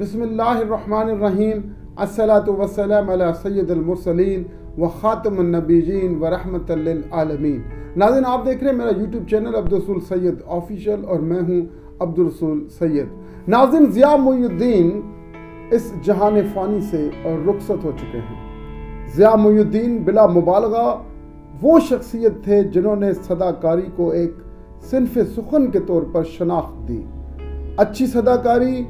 بسم اللہ الرحمن الرحیم الصلاۃ والسلام علی سید المرسلین و خاتم النبیین و رحمت للعالمین۔ ناظرین، آپ دیکھ رہے ہیں میرا یوٹیوب چینل عبدالرسول سید آفیشیل اور میں ہوں عبدالرسول سید۔ ناظرین، ضیاء محی الدین اس جہان فانی سے رخصت ہو چکے ہیں۔ ضیاء محی الدین بلا مبالغہ وہ شخصیت تھے جنہوں نے صداکاری کو ایک صنف سخن کے طور پر شناخت دی۔ اچھی صداکاری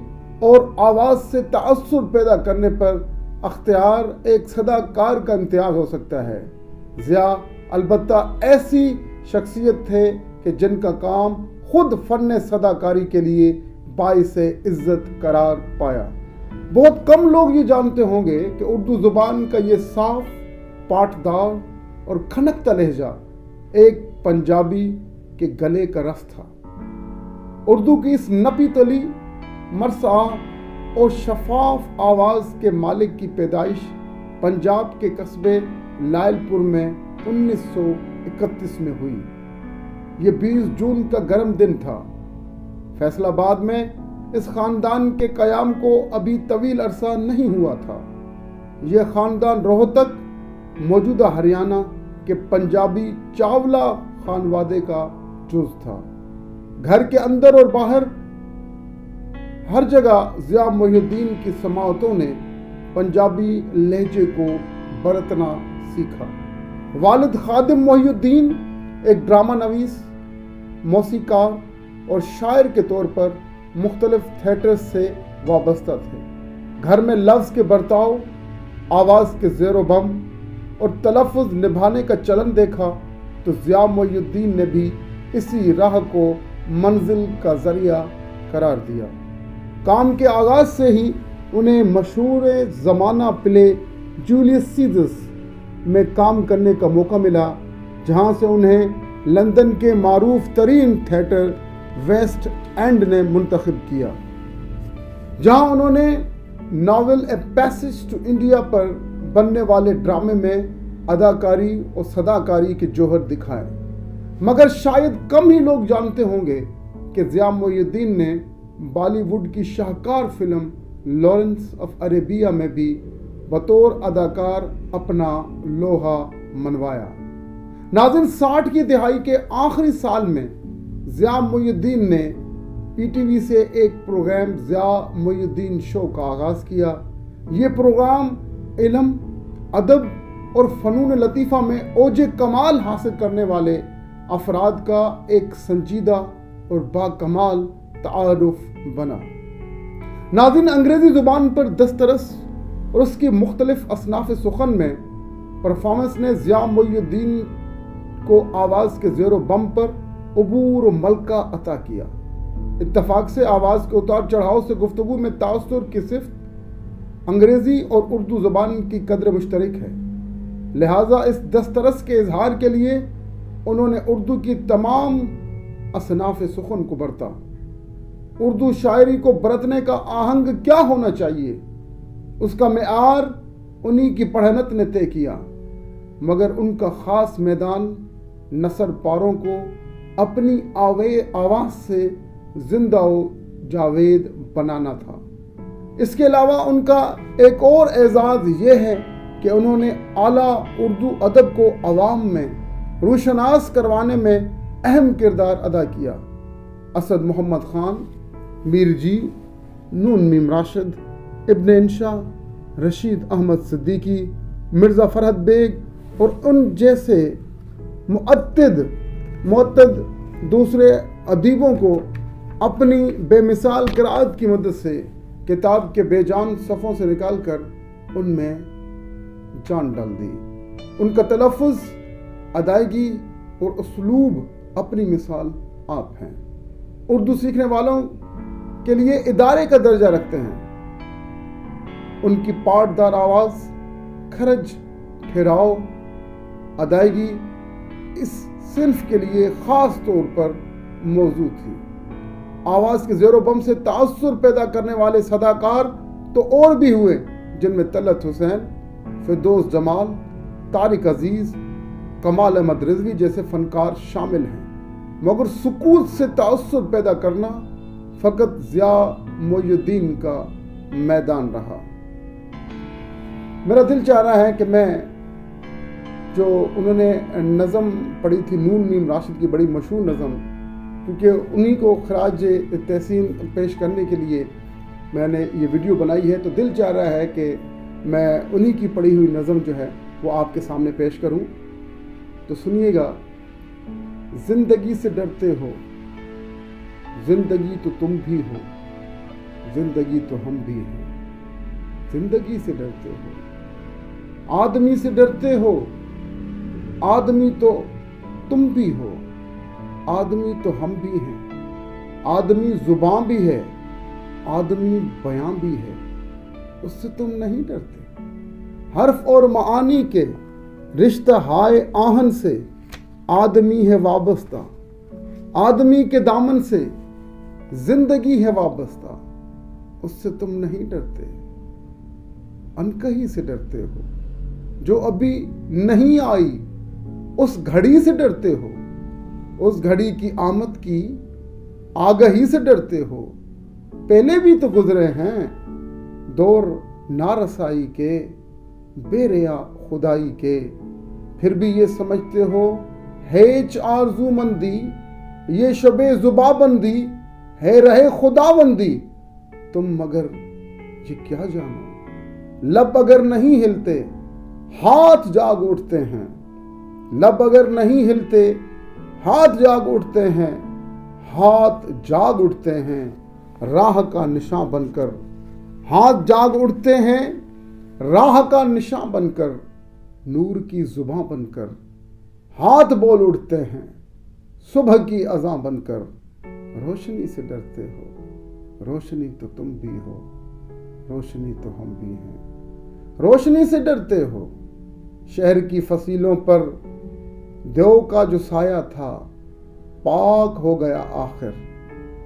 اور آواز سے تأثر پیدا کرنے پر اختیار ایک صداکار کا امتیاز ہو سکتا ہے۔ ضیاء البتہ ایسی شخصیت تھے کہ جن کا کام خود فن صداکاری کے لیے باعث عزت قرار پایا۔ بہت کم لوگ یہ جانتے ہوں گے کہ اردو زبان کا یہ صاف، پاٹدار اور کھنکتا لہجہ ایک پنجابی کے گلے کا رس تھا۔ اردو کی اس نپی تلی، مرصع اور شفاف آواز کے مالک کی پیدائش پنجاب کے قصبے لائل پور میں 1931 میں ہوئی۔ یہ 20 جون کا گرم دن تھا۔ فیصل آباد میں اس خاندان کے قیام کو ابھی طویل عرصہ نہیں ہوا تھا۔ یہ خاندان روہتک، موجودہ ہریانہ کے پنجابی چاولہ خانوادے کا جز تھا۔ گھر کے اندر اور باہر ہر جگہ ضیاء محی الدین کی سماعتوں نے پنجابی لہجے کو برتنا سیکھا۔ والد خادم محی الدین ایک ڈرامہ نویس، موسیقار اور شاعر کے طور پر مختلف تھیٹرز سے وابستہ تھے۔ گھر میں لفظ کے برتاؤ، آواز کے زیر و بم اور تلفظ نبھانے کا چلن دیکھا تو ضیاء محی الدین نے بھی اسی راہ کو منزل کا ذریعہ قرار دیا۔ کام کے آغاز سے ہی انہیں مشہور زمانہ پلے جولیس سیزرز میں کام کرنے کا موقع ملا، جہاں سے انہیں لندن کے معروف ترین تھیٹر ویسٹ اینڈ نے منتخب کیا، جہاں انہوں نے novel A passage to India پر بننے والے ڈرامے میں اداکاری اور صداکاری کے جوہر دکھائے۔ مگر شاید کم ہی لوگ جانتے ہوں گے کہ ضیاء محی الدین نے بالی ووڈ کی شاہکار فلم لارنس آف عربیہ میں بھی بطور اداکار اپنا لوہا منوایا۔ ناظرین، 60 کی دہائی کے آخری سال میں ضیاء محی الدین نے پی ٹی وی سے ایک پروگرام ضیاء محی الدین شو کا آغاز کیا۔ یہ پروگرام علم، ادب اور فنون لطیفہ میں اوج کمال حاصل کرنے والے افراد کا ایک سنجیدہ اور باکمال تعارف بنا۔ ناظرین، انگریزی زبان پر دسترس اور اس کی مختلف اصناف سخن میں پرفارمنس نے ضیاء محی الدین کو آواز کے زیر و بم پر عبور و ملکہ عطا کیا۔ اتفاق سے آواز کے اتار چڑھاؤ سے گفتگو میں تاثر کی صفت انگریزی اور اردو زبان کی قدر مشترک ہے، لہٰذا اس دسترس کے اظہار کے لیے انہوں نے اردو کی تمام اصناف سخن کو برتا۔ اردو شاعری کو برتنے کا آہنگ کیا ہونا چاہیے، اس کا معیار انہی کی پڑھنت نے طے کیا، مگر ان کا خاص میدان نثر پاروں کو اپنی آواز سے زندہ و جاوید بنانا تھا۔ اس کے علاوہ ان کا ایک اور اعزاز یہ ہے کہ انہوں نے اعلیٰ اردو ادب کو عوام میں روشناس کروانے میں اہم کردار ادا کیا۔ اسد محمد خان، میر جی، نون میم راشد، ابن انشا، رشید احمد صدیقی، مرزا فرحت بیگ اور ان جیسے معتد دوسرے ادیبوں کو اپنی بے مثال قرائت کی مدد سے کتاب کے بے جان صفحوں سے نکال کر ان میں جان ڈال دی۔ ان کا تلفظ، ادائیگی اور اسلوب اپنی مثال آپ ہیں۔ اردو سیکھنے والوں کے لیے ادارے کا درجہ رکھتے ہیں۔ ان کی پاٹدار آواز، کھرج، ٹھہراؤ، ادائیگی اس صنف کے لیے خاص طور پر موزوں تھی۔ آواز کے زیر و بم سے تأثر پیدا کرنے والے صداکار تو اور بھی ہوئے، جن میں طلعت حسین، فردوس جمال، طارق عزیز، کمال احمد رضوی جیسے فنکار شامل ہیں، مگر سکوت سے تأثر پیدا کرنا فقط ضیاء محی الدین کا میدان رہا۔ میرا دل چاہ رہا ہے کہ میں جو انہوں نے نظم پڑھی تھی، نون میم راشد کی بڑی مشہور نظم، کیونکہ انہی کو خراج تحسین پیش کرنے کے لیے میں نے یہ ویڈیو بنائی ہے، تو دل چاہ رہا ہے کہ میں انہی کی پڑھی ہوئی نظم جو ہے وہ آپ کے سامنے پیش کروں۔ تو سنیے گا۔ زندگی سے ڈرتے ہو، زندگی تو تم بھی ہو، زندگی تو ہم بھی ہیں۔ زندگی سے ڈرتے ہو، آدمی سے ڈرتے ہو، آدمی تو تم بھی ہو، آدمی تو ہم بھی ہیں۔ آدمی زباں بھی ہے، آدمی بیاں بھی ہے، اس سے تم نہیں ڈرتے۔ حرف اور معانی کے رشتہ ہائے آہن سے آدمی ہے وابستہ، آدمی کے دامن سے زندگی ہے وابستہ، اس سے تم نہیں ڈرتے۔ انکہی سے ڈرتے ہو، جو ابھی نہیں آئی اس گھڑی سے ڈرتے ہو، اس گھڑی کی آمد کی آگہی سے ڈرتے ہو۔ پہلے بھی تو گزرے ہیں دور نارسائی کے، بے ریا خدائی کے، پھر بھی یہ سمجھتے ہو ہیچ آرزو مندی، یہ شب زباں بندی ہے رہے خدا بندی۔ تم مگر یہ کیا جانو، لب اگر نہیں ہلتے ہاتھ جاگ اٹھتے ہیں، لب اگر نہیں ہلتے ہاتھ جاگ اٹھتے ہیں، ہاتھ جاگ اٹھتے ہیں راہ کا نشاں بن کر، ہاتھ جاگ اٹھتے ہیں راہ کا نشاں بن کر، نور کی زباں بن کر، ہاتھ بول اٹھتے ہیں صبح کی اذاں بن کر۔ روشنی سے ڈرتے ہو، روشنی تو تم بھی ہو، روشنی تو ہم بھی ہیں۔ روشنی سے ڈرتے ہو، شہر کی فصیلوں پر دیو کا جو سایہ تھا پاک ہو گیا آخر،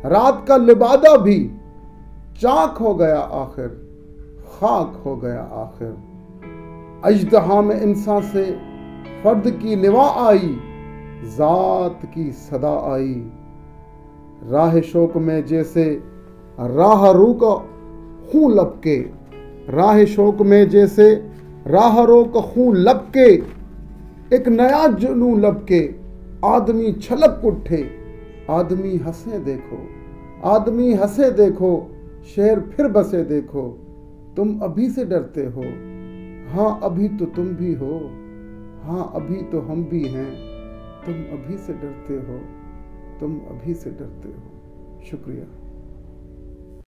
رات کا لبادہ بھی چاک ہو گیا آخر، خاک ہو گیا آخر۔ اژدہا میں انسان سے فرد کی نوا آئی، ذات کی صدا آئی۔ راہ شوق میں جیسے راہ رو کا خون لپکے، راہ شوق میں جیسے راہ رو کا خون لپکے، ایک نیا جنون لپکے، آدمی چھلک اٹھے، آدمی ہنسے دیکھو، آدمی ہنسے دیکھو، شہر پھر بسے دیکھو۔ تم ابھی سے ڈرتے ہو، ہاں ابھی تو تم بھی ہو، ہاں ابھی تو ہم بھی ہیں۔ تم ابھی سے ڈرتے ہو، تم ابھی سے ڈرتے ہو۔ شکریہ۔